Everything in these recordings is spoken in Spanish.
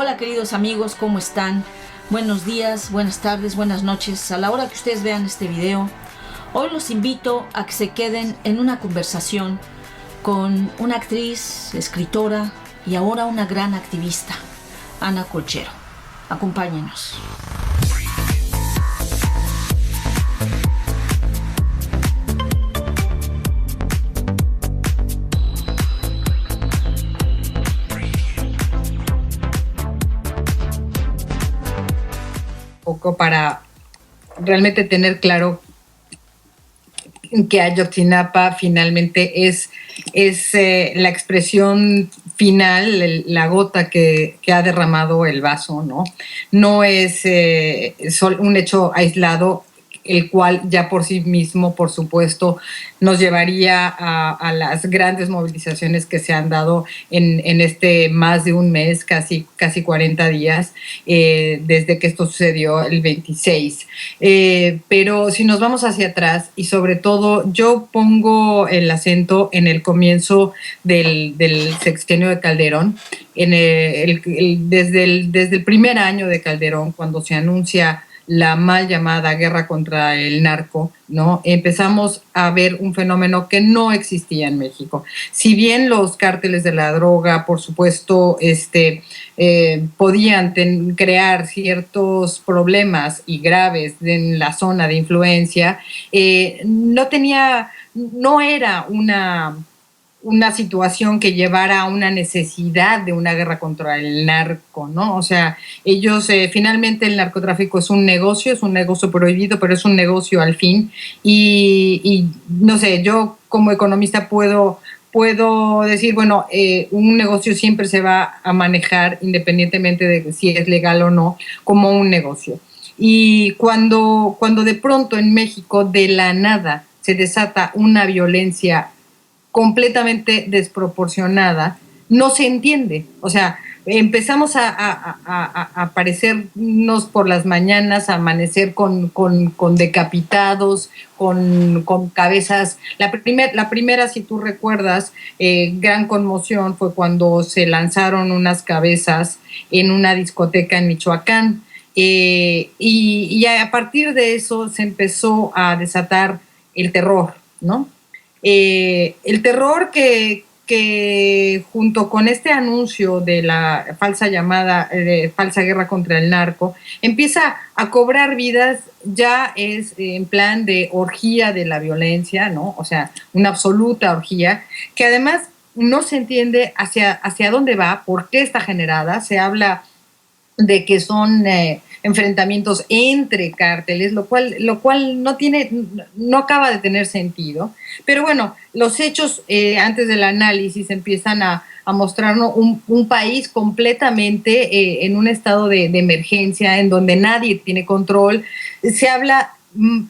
Hola queridos amigos, ¿cómo están? Buenos días, buenas tardes, buenas noches. A la hora que ustedes vean este video, hoy los invito a que se queden en una conversación con una actriz, escritora y ahora una gran activista, Ana Colchero. Acompáñenos. Poco para realmente tener claro que Ayotzinapa finalmente es la expresión final, la gota que ha derramado el vaso, ¿no? No es un hecho aislado, el cual ya por sí mismo, por supuesto, nos llevaría a las grandes movilizaciones que se han dado en este más de un mes, casi 40 días, desde que esto sucedió el 26. Pero si nos vamos hacia atrás, y sobre todo yo pongo el acento en el comienzo del sexenio de Calderón, desde el primer año de Calderón, cuando se anuncia la mal llamada guerra contra el narco, ¿no? Empezamos a ver un fenómeno que no existía en México. Si bien los cárteles de la droga, por supuesto, podían crear ciertos problemas y graves en la zona de influencia, no era una situación que llevara a una necesidad de una guerra contra el narco, ¿no? O sea, ellos, finalmente el narcotráfico es un negocio prohibido, pero es un negocio al fin. Y no sé, yo como economista puedo decir, bueno, un negocio siempre se va a manejar, independientemente de si es legal o no, como un negocio. Y cuando de pronto en México, de la nada, se desata una violencia completamente desproporcionada, no se entiende. O sea, empezamos a aparecernos por las mañanas, a amanecer con decapitados, con cabezas. La primera, si tú recuerdas, gran conmoción fue cuando se lanzaron unas cabezas en una discoteca en Michoacán. Y a partir de eso se empezó a desatar el terror, ¿no? El terror que junto con este anuncio de la falsa guerra contra el narco, empieza a cobrar vidas, ya es en plan de orgía de la violencia, ¿no? O sea, una absoluta orgía, que además no se entiende hacia dónde va, por qué está generada. Se habla de que son enfrentamientos entre cárteles, lo cual no acaba de tener sentido. Pero bueno, los hechos antes del análisis empiezan a mostrarnos un país completamente en un estado de emergencia, en donde nadie tiene control. Se habla,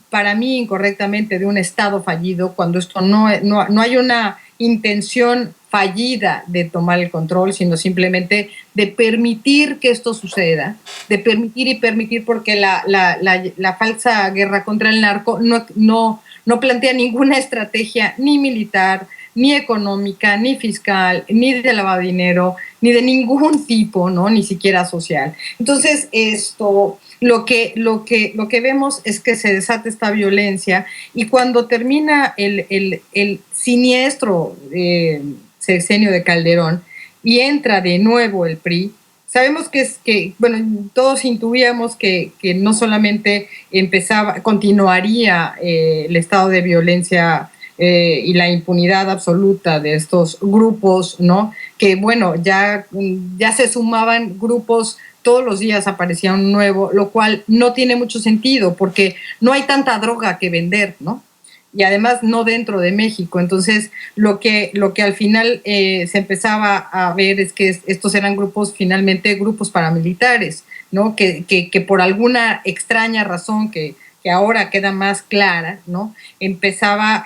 para mí incorrectamente, de un estado fallido, cuando esto no hay una intención fallida de tomar el control, sino simplemente de permitir que esto suceda, de permitir, porque la falsa guerra contra el narco no plantea ninguna estrategia ni militar, ni económica, ni fiscal, ni de lavado de dinero, ni de ningún tipo, ¿no? Ni siquiera social. Entonces, lo que vemos es que se desata esta violencia, y cuando termina el siniestro sexenio de Calderón y entra de nuevo el PRI, sabemos todos intuíamos que no solamente continuaría el estado de violencia y la impunidad absoluta de estos grupos, ¿no? Que bueno, ya se sumaban grupos. Todos los días aparecía un nuevo, lo cual no tiene mucho sentido, porque no hay tanta droga que vender, ¿no? Y además no dentro de México. Entonces, lo que al final se empezaba a ver es que estos eran finalmente grupos paramilitares, ¿no? Que por alguna extraña razón que ahora queda más clara, ¿no? Empezaba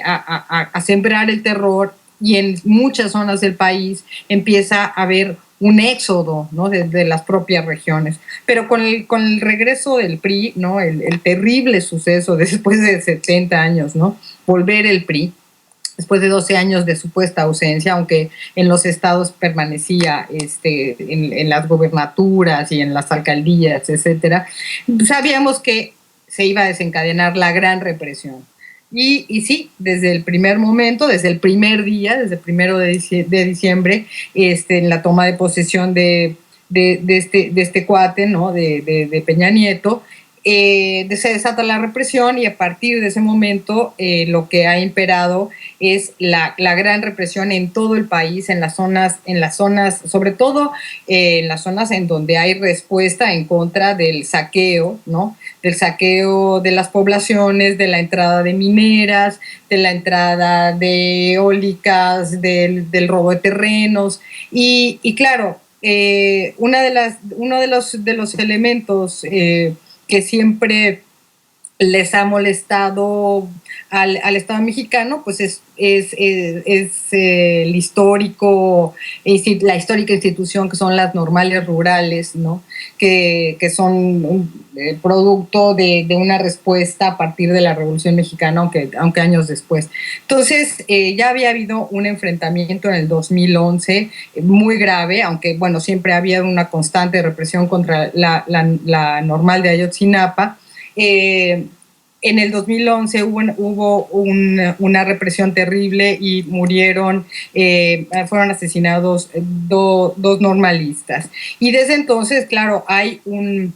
a sembrar el terror, y en muchas zonas del país empieza a haber un éxodo, ¿no? de las propias regiones. Pero con el regreso del PRI, ¿no? El terrible suceso después de 70 años, ¿no? Volver el PRI, después de 12 años de supuesta ausencia, aunque en los estados permanecía en las gobernaturas y en las alcaldías, etcétera, sabíamos que se iba a desencadenar la gran represión. Y sí, desde el primer momento, desde el primer día, desde el 1 de diciembre, en la toma de posesión de este cuate, ¿no? de Peña Nieto, se desata la represión, y a partir de ese momento lo que ha imperado es la gran represión en todo el país, en las zonas, sobre todo en las zonas en donde hay respuesta en contra del saqueo, ¿no? Del saqueo de las poblaciones, de la entrada de mineras, de la entrada de eólicas, del robo de terrenos, y claro, uno de los elementos que siempre les ha molestado al Estado mexicano, pues es el histórico, la histórica institución que son las normales rurales, ¿no? Que son un producto de una respuesta a partir de la Revolución Mexicana, aunque años después. Entonces, ya había habido un enfrentamiento en el 2011 muy grave, aunque, bueno, siempre había una constante represión contra la normal de Ayotzinapa. En el 2011 hubo una represión terrible y fueron asesinados dos normalistas. Y desde entonces, claro, hay una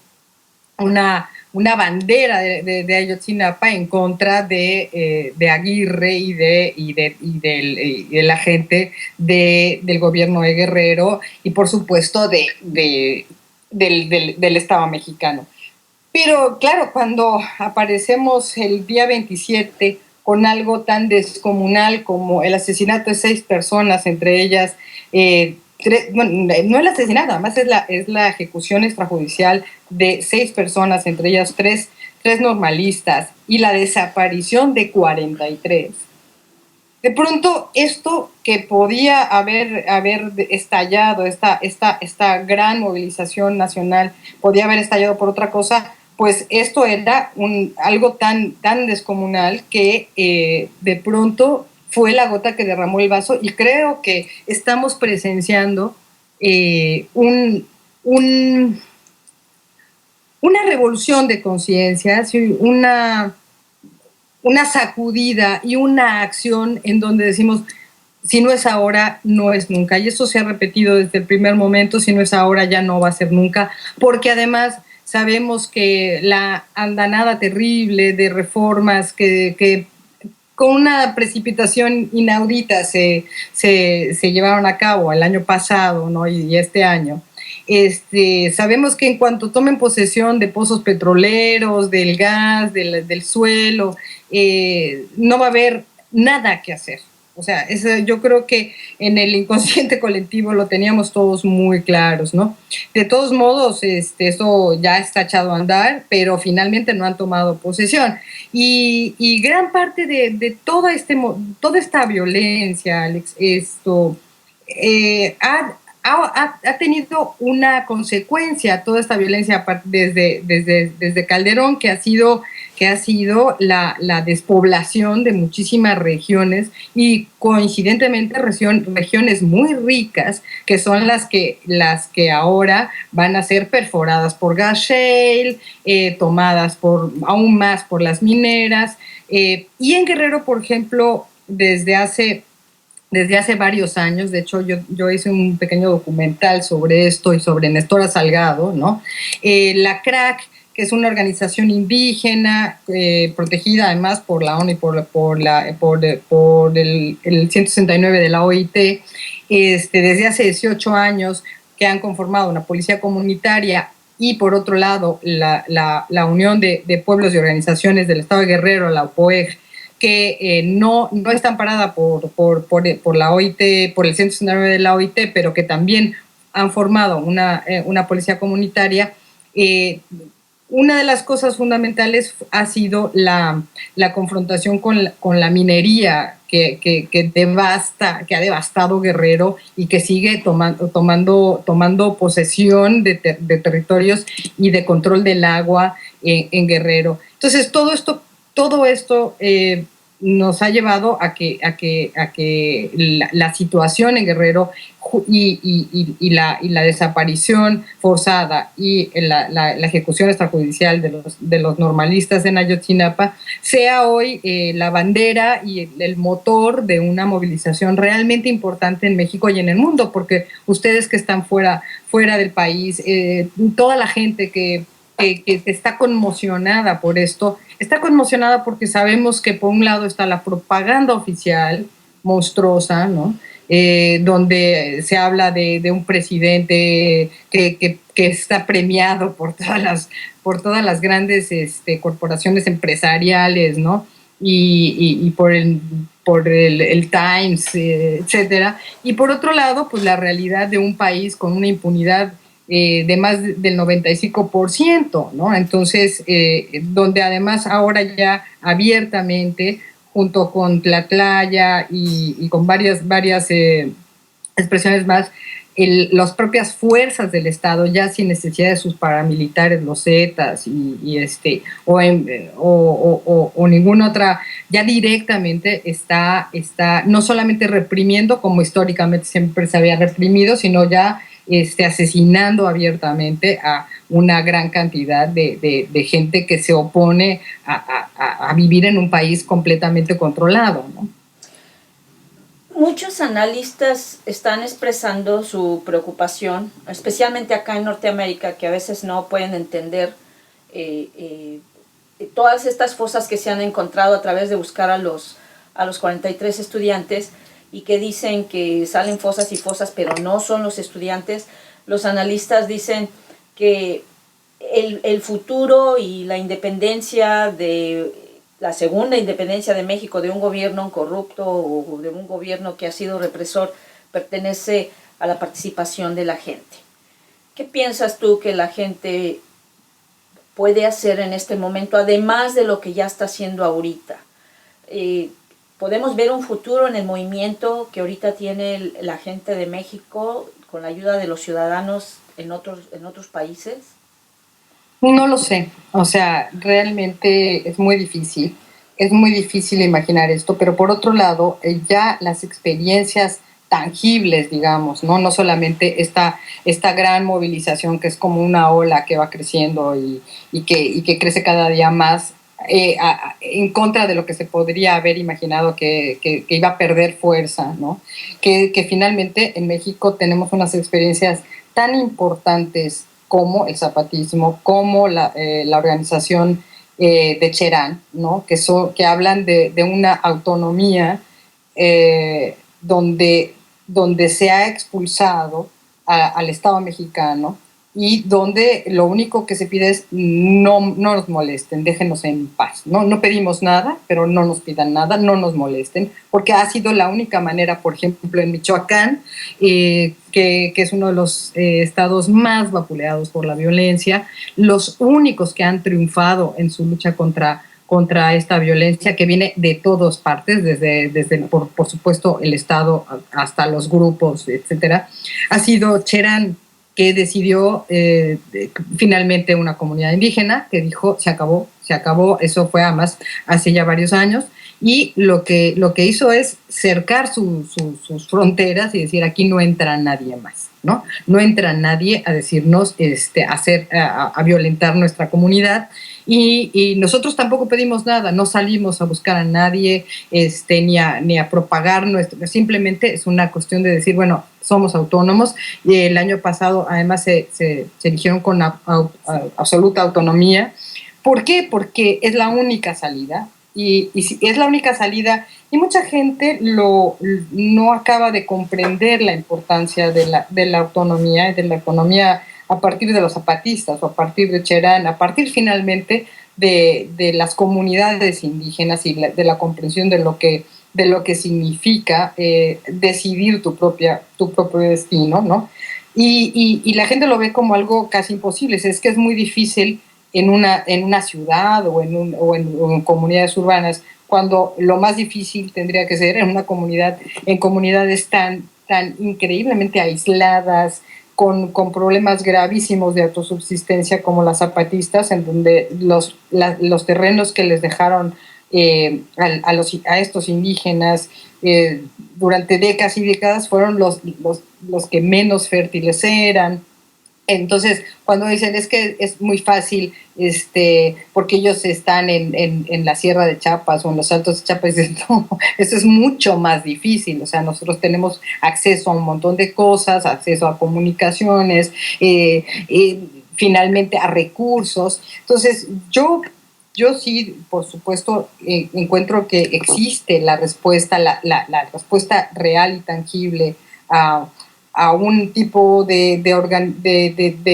bandera de Ayotzinapa en contra de Aguirre y de la gente del gobierno de Guerrero, y por supuesto del Estado mexicano. Pero claro, cuando aparecemos el día 27 con algo tan descomunal como el asesinato de 6 personas, entre ellas, no el asesinato, además es la ejecución extrajudicial de 6 personas, entre ellas tres normalistas, y la desaparición de 43. De pronto, esto que podía haber estallado, esta gran movilización nacional, podía haber estallado por otra cosa, pues esto era algo tan descomunal que de pronto fue la gota que derramó el vaso, y creo que estamos presenciando una revolución de conciencias, una sacudida y una acción en donde decimos, si no es ahora, no es nunca. Y eso se ha repetido desde el primer momento: si no es ahora, ya no va a ser nunca, porque además sabemos que la andanada terrible de reformas que con una precipitación inaudita se llevaron a cabo el año pasado, ¿no? y este año, sabemos que en cuanto tomen posesión de pozos petroleros, del gas, del suelo, no va a haber nada que hacer. O sea, yo creo que en el inconsciente colectivo lo teníamos todos muy claros, ¿no? De todos modos, eso ya está echado a andar, pero finalmente no han tomado posesión. Y gran parte de toda esta violencia, Alex, ha tenido una consecuencia, toda esta violencia desde Calderón, que ha sido la despoblación de muchísimas regiones, y coincidentemente regiones muy ricas, que son las que ahora van a ser perforadas por gas shale, tomadas aún más por las mineras, y en Guerrero, por ejemplo, desde hace varios años. De hecho, yo hice un pequeño documental sobre esto y sobre Nestora Salgado, ¿no? La CRAC, que es una organización indígena protegida además por la ONU y por el 169 de la OIT, desde hace 18 años, que han conformado una policía comunitaria, y por otro lado la Unión de Pueblos y Organizaciones del Estado de Guerrero, la UPOEG, que no está amparada por la OIT, por el 169 de la OIT, pero que también han formado una policía comunitaria. Una de las cosas fundamentales ha sido la confrontación con la minería que ha devastado Guerrero, y que sigue tomando posesión de territorios y de control del agua en Guerrero. Entonces, todo esto nos ha llevado a que la situación en Guerrero y la desaparición forzada y la ejecución extrajudicial de los normalistas en Ayotzinapa sea hoy la bandera y el motor de una movilización realmente importante en México y en el mundo, porque ustedes que están fuera del país, toda la gente que está conmocionada por esto, está conmocionada porque sabemos que por un lado está la propaganda oficial monstruosa, ¿no? Donde se habla de un presidente que está premiado por todas las grandes corporaciones empresariales, ¿no? Y por el Times, etcétera. Y por otro lado, pues la realidad de un país con una impunidad de más del 95%, ¿no? Entonces, donde además ahora ya abiertamente, junto con Tlatlaya y con varias expresiones más, las propias fuerzas del Estado, ya sin necesidad de sus paramilitares, los Zetas o ninguna otra, ya directamente está no solamente reprimiendo como históricamente siempre se había reprimido, sino ya asesinando abiertamente a una gran cantidad de gente que se opone a vivir en un país completamente controlado, ¿no? Muchos analistas están expresando su preocupación, especialmente acá en Norteamérica, que a veces no pueden entender todas estas fosas que se han encontrado a través de buscar a los 43 estudiantes, y que dicen que salen fosas y fosas, pero no son los estudiantes. Los analistas dicen que el futuro y la independencia la segunda independencia de México de un gobierno corrupto o de un gobierno que ha sido represor pertenece a la participación de la gente. ¿Qué piensas tú que la gente puede hacer en este momento, además de lo que ya está haciendo ahorita? ¿Podemos ver un futuro en el movimiento que ahorita tiene la gente de México con la ayuda de los ciudadanos en otros países? No lo sé, o sea, realmente es muy difícil imaginar esto, pero por otro lado, ya las experiencias tangibles, digamos, no solamente esta gran movilización que es como una ola que va creciendo y que crece cada día más, en contra de lo que se podría haber imaginado que iba a perder fuerza, ¿no? Que finalmente en México tenemos unas experiencias tan importantes como el zapatismo, como la organización de Cherán, ¿no? Que hablan de una autonomía donde se ha expulsado al Estado mexicano y donde lo único que se pide es no nos molesten, déjenos en paz. No pedimos nada, pero no nos pidan nada, no nos molesten, porque ha sido la única manera, por ejemplo, en Michoacán, que es uno de los estados más vapuleados por la violencia, los únicos que han triunfado en su lucha contra esta violencia que viene de todas partes, desde por supuesto el Estado hasta los grupos, etcétera, ha sido Cherán, que decidió finalmente una comunidad indígena que dijo se acabó, eso fue además hace ya varios años, y lo que hizo es cercar sus fronteras y decir aquí no entra nadie más, no entra nadie a decirnos, a violentar nuestra comunidad. Y nosotros tampoco pedimos nada, no salimos a buscar a nadie, ni a propagar simplemente es una cuestión de decir, bueno, somos autónomos. Y el año pasado además se eligieron con absoluta autonomía. ¿Por qué? Porque es la única salida, y es la única salida, y mucha gente no acaba de comprender la importancia de la autonomía, de la economía a partir de los zapatistas o a partir de Cherán, a partir finalmente de las comunidades indígenas y de la comprensión de lo que significa decidir tu propio destino, ¿no? Y la gente lo ve como algo casi imposible. Es que es muy difícil en una ciudad o en comunidades urbanas, cuando lo más difícil tendría que ser en comunidades tan increíblemente aisladas, con problemas gravísimos de autosubsistencia como las zapatistas, en donde los terrenos que les dejaron a estos indígenas durante décadas y décadas fueron los que menos fértiles eran. Entonces, cuando dicen es que es muy fácil, porque ellos están en la Sierra de Chiapas o en los Altos de Chiapas, dicen, no, eso es mucho más difícil. O sea, nosotros tenemos acceso a un montón de cosas, acceso a comunicaciones, finalmente a recursos. Entonces, yo sí, por supuesto, encuentro que existe la respuesta, la respuesta real y tangible a un tipo de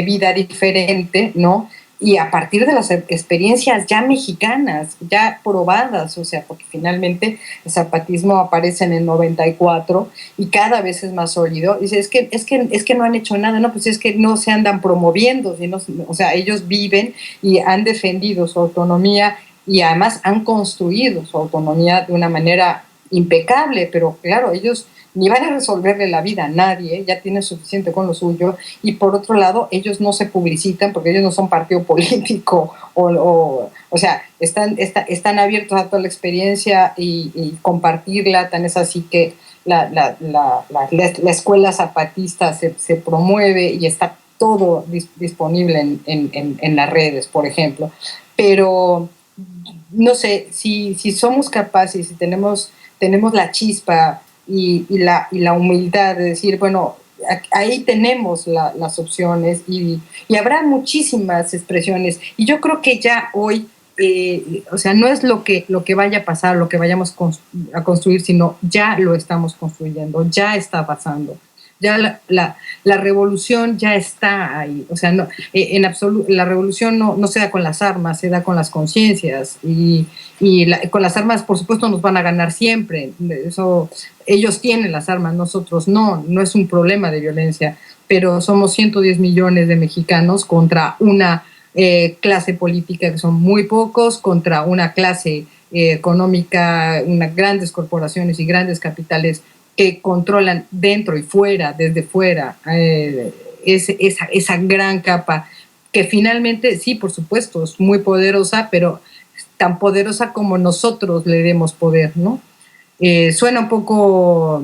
vida diferente, ¿no? Y a partir de las experiencias ya mexicanas, ya probadas, o sea, porque finalmente el zapatismo aparece en el 94 y cada vez es más sólido. Dice, es que no han hecho nada, no, pues es que no se andan promoviendo, sino, o sea, ellos viven y han defendido su autonomía y además han construido su autonomía de una manera impecable, pero claro, ellos ni van a resolverle la vida a nadie, ya tienen suficiente con lo suyo, y por otro lado, ellos no se publicitan porque ellos no son partido político, o sea, están abiertos a toda la experiencia y compartirla, tan es así que la escuela zapatista se promueve y está todo disponible en las redes, por ejemplo, pero no sé, si somos capaces, si tenemos la chispa y la humildad de decir, bueno, ahí tenemos las opciones y habrá muchísimas expresiones. Y yo creo que ya hoy, o sea, no es lo que vaya a pasar, lo que vayamos a construir, sino ya lo estamos construyendo, ya está pasando. Ya la revolución ya está ahí. O sea, no, en absoluto, la revolución no se da con las armas, se da con las conciencias. Y con las armas, por supuesto, nos van a ganar siempre. Eso, ellos tienen las armas, nosotros no es un problema de violencia. Pero somos 110 millones de mexicanos contra una clase política que son muy pocos, contra una clase económica, unas grandes corporaciones y grandes capitales que controlan dentro y fuera, desde fuera, esa gran capa que finalmente, sí, por supuesto, es muy poderosa, pero tan poderosa como nosotros le demos poder, ¿no? Suena un poco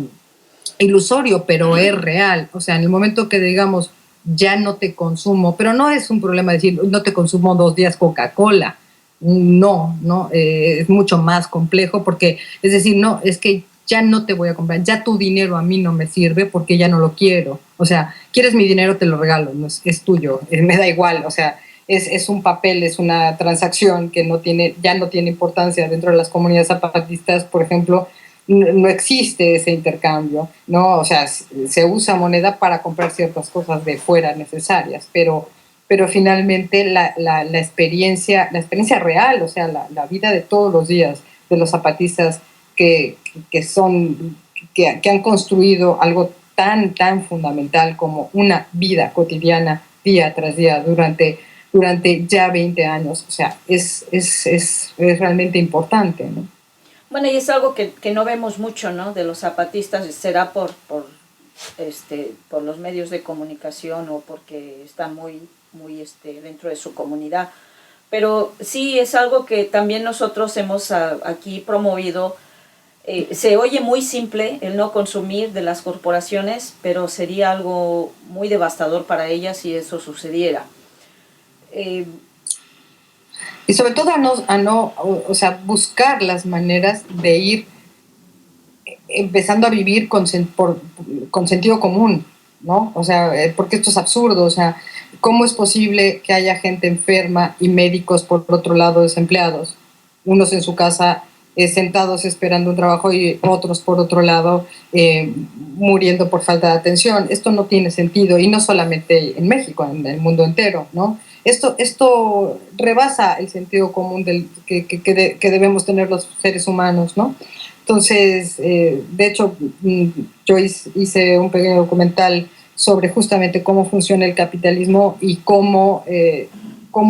ilusorio, pero es real. O sea, en el momento que digamos, ya no te consumo, pero no es un problema decir, no te consumo 2 días Coca-Cola. No, es mucho más complejo porque, es decir, no, es que ya no te voy a comprar, ya tu dinero a mí no me sirve porque ya no lo quiero. O sea, quieres mi dinero, te lo regalo, no es tuyo, me da igual. O sea, es un papel, es una transacción que ya no tiene importancia dentro de las comunidades zapatistas, por ejemplo. No existe ese intercambio, ¿no? O sea, se usa moneda para comprar ciertas cosas de fuera necesarias, pero finalmente la experiencia real, o sea, la vida de todos los días de los zapatistas que han construido algo tan fundamental como una vida cotidiana día tras día durante ya 20 años. O sea, es realmente importante, ¿no? Bueno, y es algo que no vemos mucho, ¿no? De los zapatistas, será por los medios de comunicación o porque están muy dentro de su comunidad. Pero sí es algo que también nosotros hemos aquí promovido. Se oye muy simple el no consumir de las corporaciones, pero sería algo muy devastador para ellas si eso sucediera. Y sobre todo o sea, buscar las maneras de ir empezando a vivir con sentido común, ¿no? O sea, porque esto es absurdo, o sea, ¿cómo es posible que haya gente enferma y médicos por otro lado desempleados? Unos en su casa sentados esperando un trabajo y otros por otro lado muriendo por falta de atención. Esto no tiene sentido, y no solamente en México, en el mundo entero, ¿no? Esto rebasa el sentido común que debemos tener los seres humanos, ¿no? Entonces, de hecho, yo hice un pequeño documental sobre justamente cómo funciona el capitalismo y cómo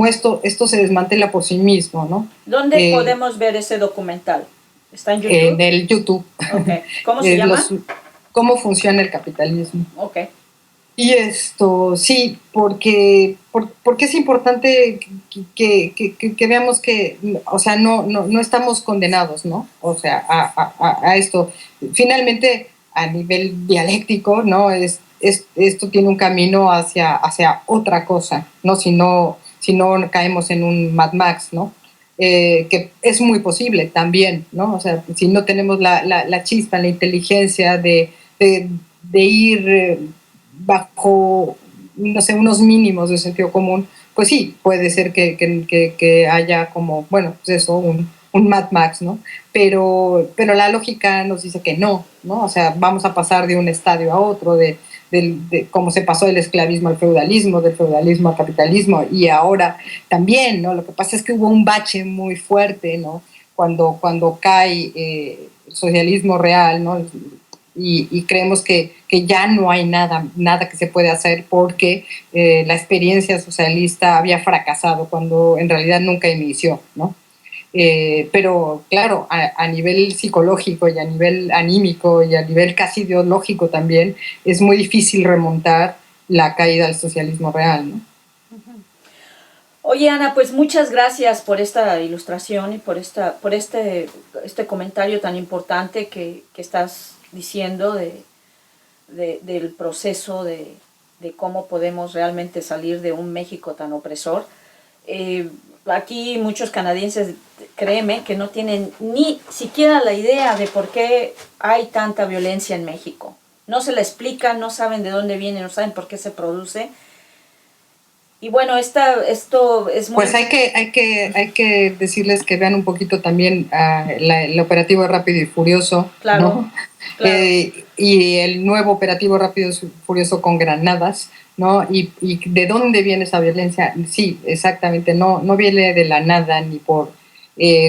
esto se desmantela por sí mismo, ¿no? ¿Dónde podemos ver ese documental? ¿Está en YouTube? En el YouTube. Okay. ¿Cómo se llama? ¿Cómo funciona el capitalismo? Okay. Y esto, sí, porque es importante que veamos que, o sea, no estamos condenados, ¿no? O sea, a esto. Finalmente, a nivel dialéctico, ¿no? Esto tiene un camino hacia otra cosa, ¿no? Si no caemos en un Mad Max, ¿no? Que es muy posible también, ¿no? O sea, si no tenemos la chispa, la inteligencia de ir bajo, no sé, unos mínimos de sentido común, pues sí, puede ser que haya como, bueno, pues eso, un Mad Max, ¿no? Pero la lógica nos dice que no, ¿no? O sea, vamos a pasar de un estadio a otro, de cómo se pasó del esclavismo al feudalismo, del feudalismo al capitalismo, y ahora también, ¿no? Lo que pasa es que hubo un bache muy fuerte, ¿no? Cuando cae el socialismo real, ¿no? Y creemos que ya no hay nada que se puede hacer porque la experiencia socialista había fracasado cuando en realidad nunca inició, ¿no? Pero claro, a nivel psicológico y a nivel anímico y a nivel casi ideológico también, es muy difícil remontar la caída del socialismo real, ¿no? Oye, Ana, pues muchas gracias por esta ilustración y por este comentario tan importante que estás diciendo del proceso de cómo podemos realmente salir de un México tan opresor. Aquí muchos canadienses, créeme, que no tienen ni siquiera la idea de por qué hay tanta violencia en México. No se la explican, no saben de dónde viene, no saben por qué se produce. Y bueno, esto es muy... Pues hay que decirles que vean un poquito también el operativo Rápido y Furioso, Claro, ¿no? claro. Y el nuevo operativo Rápido y Furioso con granadas, ¿no? Y de dónde viene esa violencia. Sí, exactamente, no viene de la nada ni por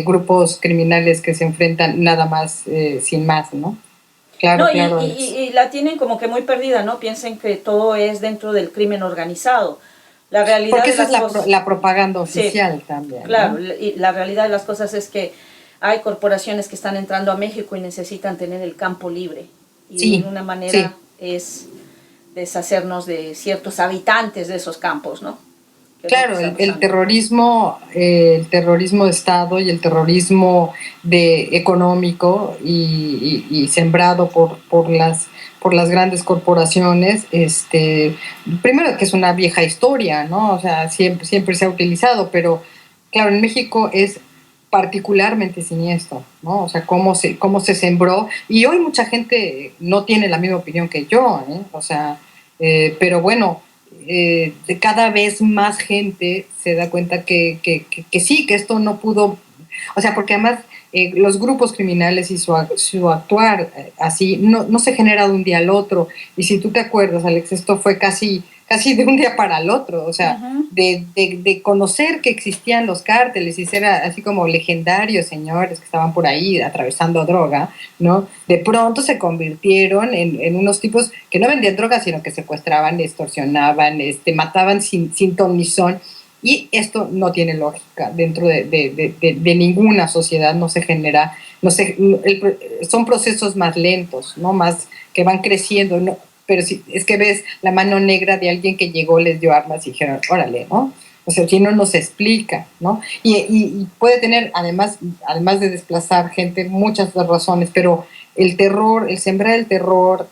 grupos criminales que se enfrentan nada más sin más, ¿no? Claro, No, claro. y la tienen como que muy perdida, ¿no? Piensen que todo es dentro del crimen organizado. La realidad Porque de esa es las cosas... la propaganda Sí, oficial también, claro, ¿no? y la realidad de las cosas es que hay corporaciones que están entrando a México y necesitan tener el campo libre. Y Sí, una manera sí. es deshacernos de ciertos habitantes de esos campos, ¿no? Que es lo que Claro, está el pasando. terrorismo de Estado y el terrorismo económico y sembrado por las grandes corporaciones, primero que es una vieja historia, ¿no? O sea, siempre se ha utilizado, pero claro, en México es particularmente siniestro, ¿no? O sea, cómo se sembró, y hoy mucha gente no tiene la misma opinión que yo, ¿eh? O sea, pero bueno, cada vez más gente se da cuenta que sí, que esto no pudo, o sea, porque además los grupos criminales y su actuar así no se genera de un día al otro. Y si tú te acuerdas, Alex, esto fue casi de un día para el otro, o sea, Ujú. de conocer que existían los cárteles y ser así como legendarios señores que estaban por ahí atravesando droga, ¿no? De pronto se convirtieron en unos tipos que no vendían droga, sino que secuestraban, extorsionaban, mataban sin ton ni son. Y esto no tiene lógica dentro de ninguna sociedad, no se genera, son procesos más lentos, ¿no? Más que van creciendo, ¿no? Pero si es que ves la mano negra de alguien que llegó, les dio armas y dijeron, órale, ¿no? O sea, si no nos explica, ¿no? Y puede tener, además de desplazar gente, muchas razones, pero el terror, el sembrar el terror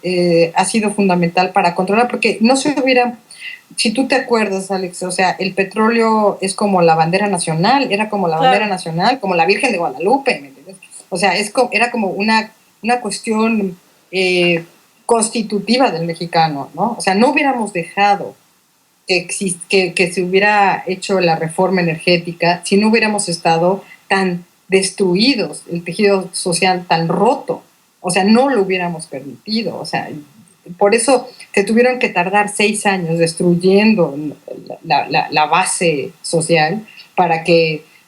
ha sido fundamental para controlar, porque no se hubiera, si tú te acuerdas, Alex, o sea, el petróleo es como la bandera nacional, era como la bandera Claro. nacional, como la Virgen de Guadalupe, ¿me entiendes? O sea, era como una cuestión constitutiva del mexicano, ¿no? O sea, no hubiéramos dejado que se hubiera hecho la reforma energética si no hubiéramos estado tan destruidos, el tejido social tan roto. O sea, no lo hubiéramos permitido. O sea, por eso se tuvieron que tardar 6 años destruyendo la base social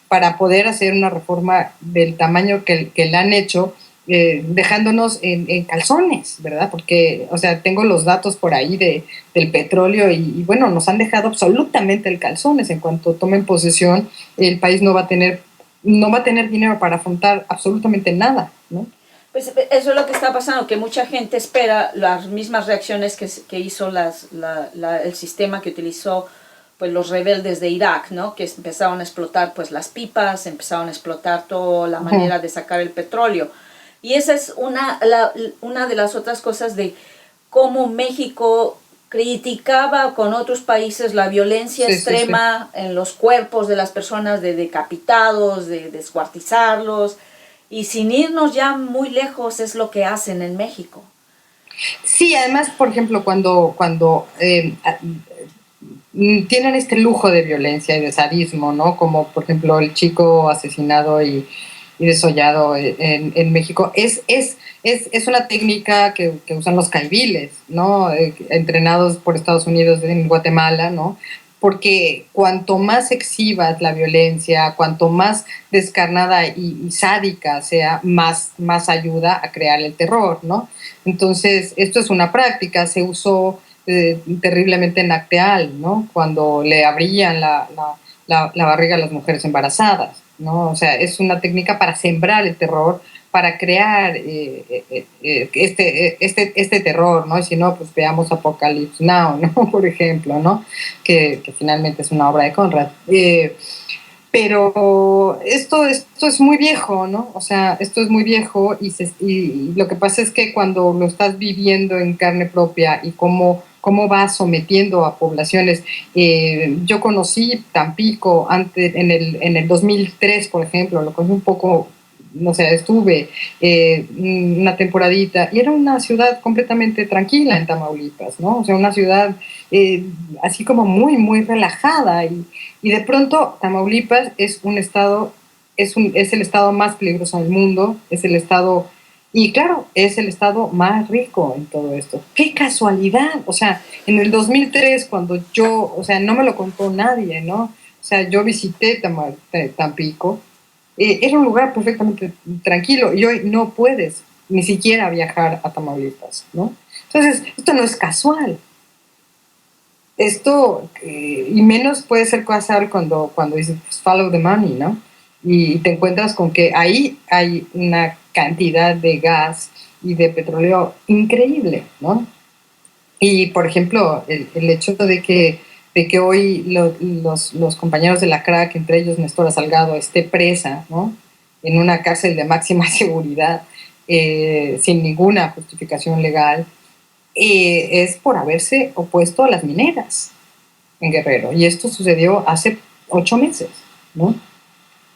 para poder hacer una reforma del tamaño que la han hecho, dejándonos en calzones, ¿verdad? Porque, o sea, tengo los datos por ahí del petróleo y bueno, nos han dejado absolutamente el calzones. En cuanto tomen posesión, el país no va a tener dinero para afrontar absolutamente nada, ¿no? Pues eso es lo que está pasando, que mucha gente espera las mismas reacciones que hizo el sistema que utilizó pues los rebeldes de Irak, ¿no? Que empezaron a explotar pues las pipas, empezaron a explotar toda la manera de sacar el petróleo. Y esa es una de las otras cosas de cómo México criticaba con otros países la violencia extrema en los cuerpos de las personas, de decapitados, de descuartizarlos, y sin irnos ya muy lejos es lo que hacen en México. Sí, además, por ejemplo, cuando tienen este lujo de violencia y de sadismo, ¿no? Como, por ejemplo, el chico asesinado y desollado en México, es una técnica que usan los caiviles, ¿no? Entrenados por Estados Unidos en Guatemala, ¿no? Porque cuanto más exhibas la violencia, cuanto más descarnada y sádica sea, más ayuda a crear el terror, ¿no? Entonces, esto es una práctica, se usó terriblemente en Acteal, ¿no? Cuando le abrían la barriga a las mujeres embarazadas, ¿no? O sea, es una técnica para sembrar el terror, para crear este terror, ¿no? Y si no, pues veamos Apocalypse Now, ¿no? Por ejemplo, ¿no? Que finalmente es una obra de Conrad. Pero esto es muy viejo, ¿no? O sea, esto es muy viejo y lo que pasa es que cuando lo estás viviendo en carne propia y cómo va sometiendo a poblaciones. Yo conocí Tampico en el 2003, por ejemplo, lo conocí un poco, no sé, estuve una temporadita y era una ciudad completamente tranquila en Tamaulipas, ¿no? O sea, una ciudad así como muy, muy relajada y de pronto Tamaulipas es un estado, es el estado más peligroso del mundo, es el estado. Y claro, es el estado más rico en todo esto. ¡Qué casualidad! O sea, en el 2003, cuando yo, o sea, no me lo contó nadie, ¿no? O sea, yo visité Tampico, era un lugar perfectamente tranquilo y hoy no puedes ni siquiera viajar a Tamaulipas, ¿no? Entonces, esto no es casual. Esto, y menos puede ser casual cuando dices, pues, follow the money, ¿no? Y te encuentras con que ahí hay una cantidad de gas y de petróleo increíble, ¿no? Y, por ejemplo, el hecho de que hoy los compañeros de la CRAC, entre ellos Nestora Salgado, esté presa, ¿no? En una cárcel de máxima seguridad, sin ninguna justificación legal, es por haberse opuesto a las mineras en Guerrero. Y esto sucedió hace 8 meses, ¿no?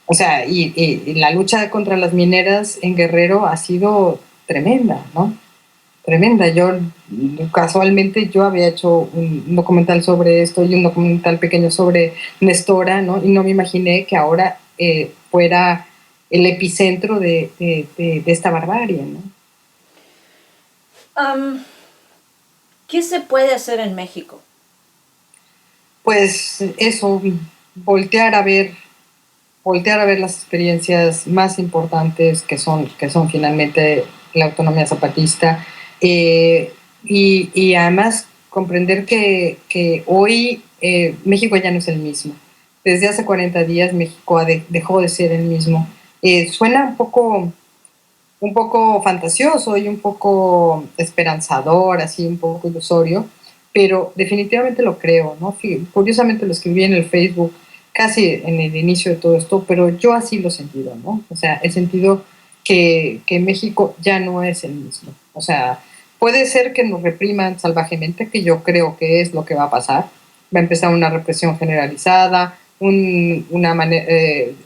O sea, y la lucha contra las mineras en Guerrero ha sido tremenda, ¿no? Tremenda. Yo, casualmente, yo había hecho un documental sobre esto y un documental pequeño sobre Nestora, ¿no? Y no me imaginé que ahora fuera el epicentro de esta barbarie, ¿no? ¿Qué se puede hacer en México? Pues eso, voltear a ver las experiencias más importantes que son finalmente la autonomía zapatista y además comprender que hoy México ya no es el mismo. Desde hace 40 días México dejó de ser el mismo. Suena un poco fantasioso y un poco esperanzador, así un poco ilusorio, pero definitivamente lo creo, ¿no? Curiosamente lo escribí en el Facebook casi en el inicio de todo esto, pero yo así lo he sentido, ¿no? O sea, he sentido que México ya no es el mismo. O sea, puede ser que nos repriman salvajemente, que yo creo que es lo que va a pasar. Va a empezar una represión generalizada, un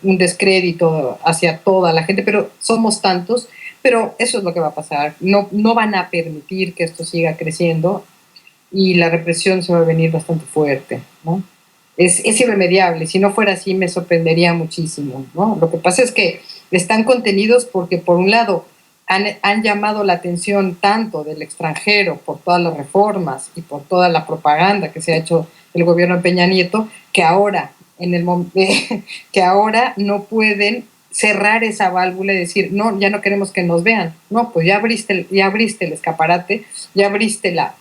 descrédito hacia toda la gente, pero somos tantos, pero eso es lo que va a pasar. No van a permitir que esto siga creciendo y la represión se va a venir bastante fuerte, ¿no? Es irremediable. Si no fuera así, me sorprendería muchísimo, ¿no? Lo que pasa es que están contenidos porque, por un lado, han llamado la atención tanto del extranjero por todas las reformas y por toda la propaganda que se ha hecho del gobierno de Peña Nieto, que ahora, que ahora no pueden cerrar esa válvula y decir, no, ya no queremos que nos vean. No, pues ya abriste el escaparate, ya abriste la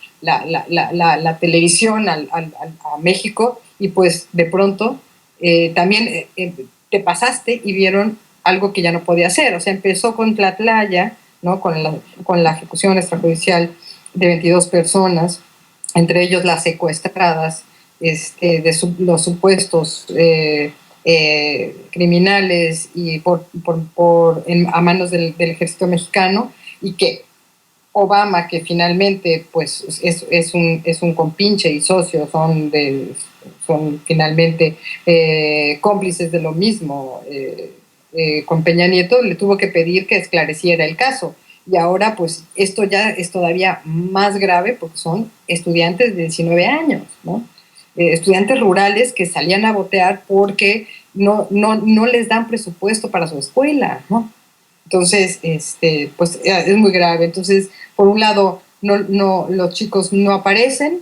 televisión a México y pues de pronto te pasaste y vieron algo que ya no podía hacer. O sea, empezó con Tlatlaya, ¿no? Con la ejecución extrajudicial de 22 personas, entre ellos las secuestradas, los supuestos criminales y a manos del ejército mexicano, y que Obama, que finalmente pues es un compinche y socio, son finalmente cómplices de lo mismo, con Peña Nieto, le tuvo que pedir que esclareciera el caso. Y ahora pues esto ya es todavía más grave porque son estudiantes de 19 años, ¿no? Estudiantes rurales que salían a votar porque no les dan presupuesto para su escuela, ¿no? Entonces, pues es muy grave. Entonces, por un lado, los chicos no aparecen.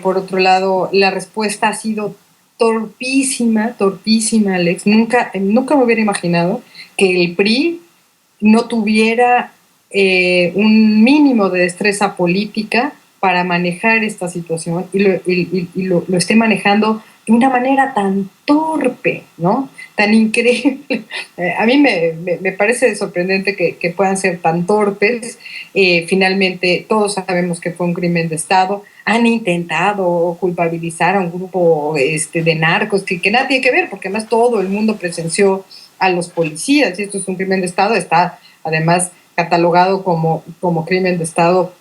Por otro lado, la respuesta ha sido torpísima, Alex. Nunca me hubiera imaginado que el PRI no tuviera un mínimo de destreza política para manejar esta situación y lo esté manejando de una manera tan torpe, ¿no? Tan increíble. A mí me parece sorprendente que puedan ser tan torpes. Finalmente, todos sabemos que fue un crimen de Estado. Han intentado culpabilizar a un grupo de narcos que nada tiene que ver, porque además todo el mundo presenció a los policías. Y esto es un crimen de Estado, está además catalogado como crimen de Estado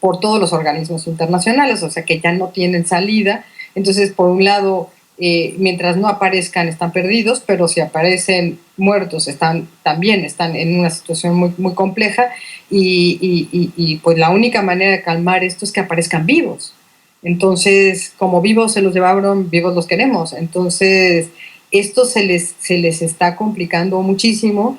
por todos los organismos internacionales, o sea que ya no tienen salida. Entonces, por un lado, mientras no aparezcan están perdidos, pero si aparecen muertos también están en una situación muy, muy compleja, y pues la única manera de calmar esto es que aparezcan vivos. Entonces, como vivos se los llevaron, vivos los queremos. Entonces, esto se les está complicando muchísimo,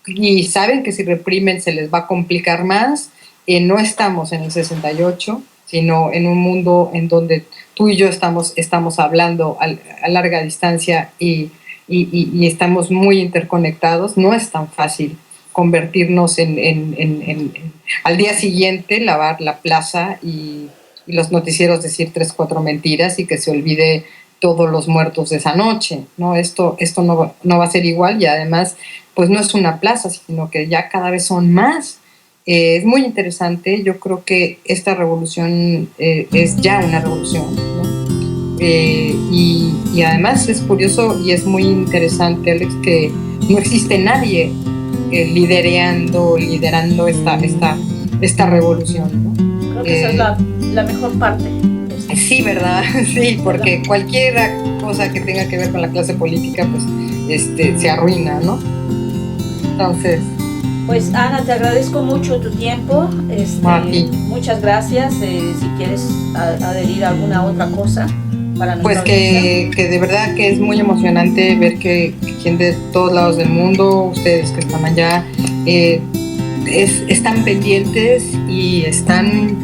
y saben que si reprimen se les va a complicar más. No estamos en el 68, sino en un mundo en donde tú y yo estamos hablando a larga distancia y estamos muy interconectados. No es tan fácil convertirnos al día siguiente, lavar la plaza y los noticieros decir 3, 4 mentiras y que se olvide todos los muertos de esa noche, ¿no? Esto no va a ser igual, y además pues no es una plaza, sino que ya cada vez son más. Es muy interesante. Yo creo que esta revolución es ya una revolución, ¿no? Y además es curioso y es muy interesante, Alex, que no existe nadie liderando esta revolución, ¿no? Creo que esa es la mejor parte. Sí, ¿verdad? Sí, porque cualquier cosa que tenga que ver con la clase política, pues se arruina, ¿no? Entonces... Pues Ana, te agradezco mucho tu tiempo. Muchas gracias. Si quieres adherir a alguna otra cosa para nuestra pues que de verdad que es muy emocionante ver que gente de todos lados del mundo, ustedes que están allá, están pendientes y están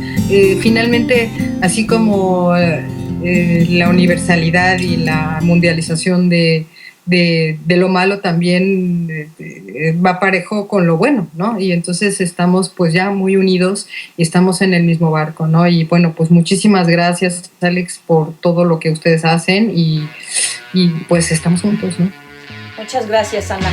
finalmente, así como la universalidad y la mundialización de lo malo también va parejo con lo bueno, ¿no? Y entonces estamos pues ya muy unidos y estamos en el mismo barco, ¿no? Y bueno, pues muchísimas gracias, Alex, por todo lo que ustedes hacen, y pues estamos juntos, ¿no? Muchas gracias, Ana.